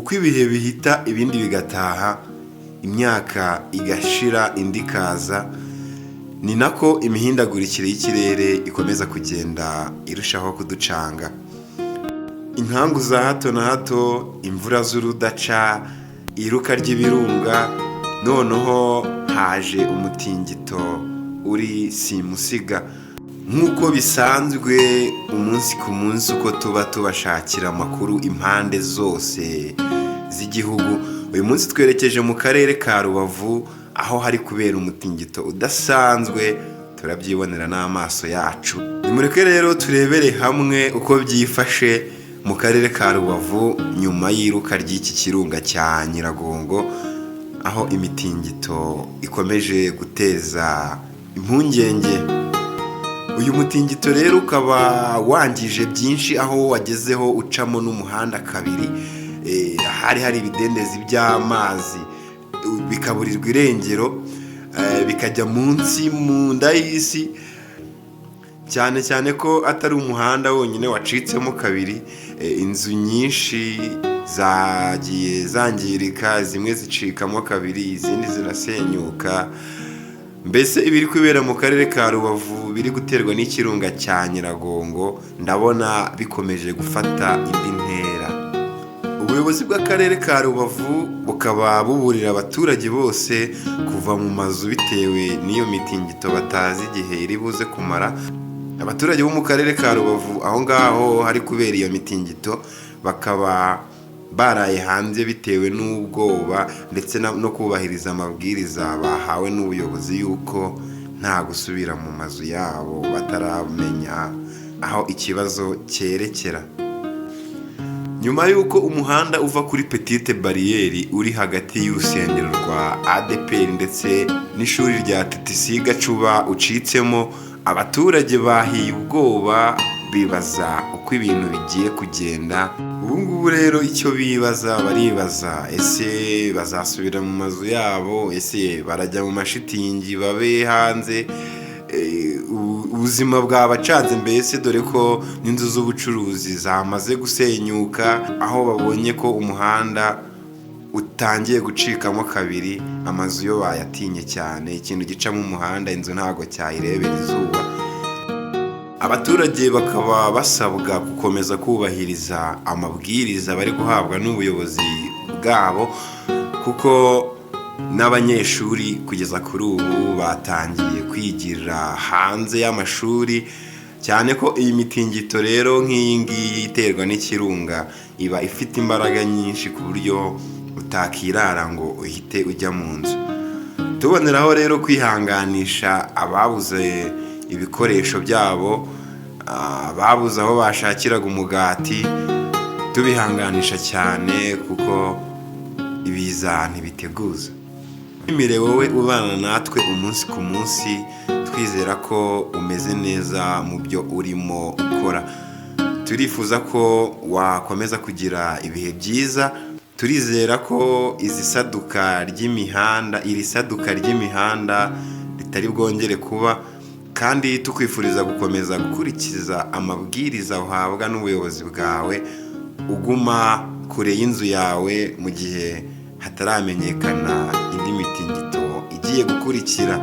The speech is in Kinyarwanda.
uko ibihe bihita ibindi bigataha, imyaka igashira indi ikaza, ni nako imihindagurikire y'ikirere ikomeza kugenda irushaho kuducanga. Inkangu za hato na hato, imvura z'urudaca, iruka ry'ibirunga, noneho haje umutingito uri simusiga. Nk'uko bisanzwe umunsi ku munsi uko tuba tubashakira amakuru impande zose z'igihugu, uyu munsi twerekeje mu karere ka Rubavu aho hari kubera umutingito udasanzwe, turabyibonera n'amaso yacu. Nimureke rero turebere hamwe uko byifashe mu karere ka Rubavu nyuma y'iruka ry'iki kirunga cya Nyiragongo, aho imitingito ikomeje guteza impungenge. Uyu mutingito rero ukaba wangije byinshi, aho wagezeho ucamo n'umuhanda kabiri, hari ibidendezi by'amazi bikaburirwa irengero, bikajya munsi mu nda y'isi, cyane cyane ko atari umuhanda wonyine wacitsemo kabiri. Inzu nyinshi zagiye zangirika, zimwe zicikamo kabiri, izindi zirasenyuka. Mbese ibiri kubera mu karere ka Rubavu biri guterwa n'ikirunga cya Nyiragongo, ndabona bikomeje gufata indi ntera. Ubuyobozi bw'akarere ka Rubavu bukaba buburira abaturage bose kuva mu mazu bitewe n'iyo mitingito batazi igihe iri buze kumara. Abaturage bo mu karere ka Rubavu aho ngaho hari kubera iyo mitingito bakaba baraye hanze bitewe n'ubwoba ndetse no kubahiriza amabwiriza bahawe n'ubuyobozi yuko nta gusubira mu mazu yabo bataramenya aho ikibazo cyerekera. Nyuma y'uko umuhanda uva kuri Petite Barriere uri hagati y'urusengero rwa ADPR ndetse n'ishuri rya TTC Gacuba ucitsemo, abaturage bahiye ubwoba bibaza uko ibintu bigiye kugenda. Ubu ngubu rero icyo baribaza, ese bazasubira mu mazu yabo, ese barajya mu mashitingi babe hanze? Ubuzima bwabacanze mbese, dore ko n'inzu z'ubucuruzi zamaze gusenyuka, aho babonye ko umuhanda utangiye gucikamo kabiri, amazu yo bayatinye cyane. Ikintu gicamo umuhanda, inzu ntago cyayirebera izuba. Abaturage bakaba basabwa gukomeza kubahiriza amabwiriza bari guhabwa n'ubuyobozi bwabo, kuko n'abanyeshuri kugeza kuri ubu batangiye kwigirira hanze y'amashuri, cyane ko iyi mitingito rero nk'iyi ngiyi iterwa n'ikirunga iba ifite imbaraga nyinshi ku buryo utakirara ngo uhite ujya mu nzu. Tuboneraho rero kwihanganisha ababuze ibikoresho byabo, babuze aho bashakiraga umugati, tubihanganisha cyane kuko ibiza ntibiteguza. Imire wowe ubana natwe umunsi ku munsi, twizera ko umeze neza mu byo urimo ukora. Turifuza ko wakomeza kugira ibihe byiza. Turizera ko iri saduka ry'imihanda ritari bwongere kuba, kandi tukwifuriza gukomeza gukurikiza amabwiriza uhabwa n'ubuyobozi bwawe, uguma kure y'inzu yawe mu gihe hataramenyekana indi mitingito igiye gukurikira.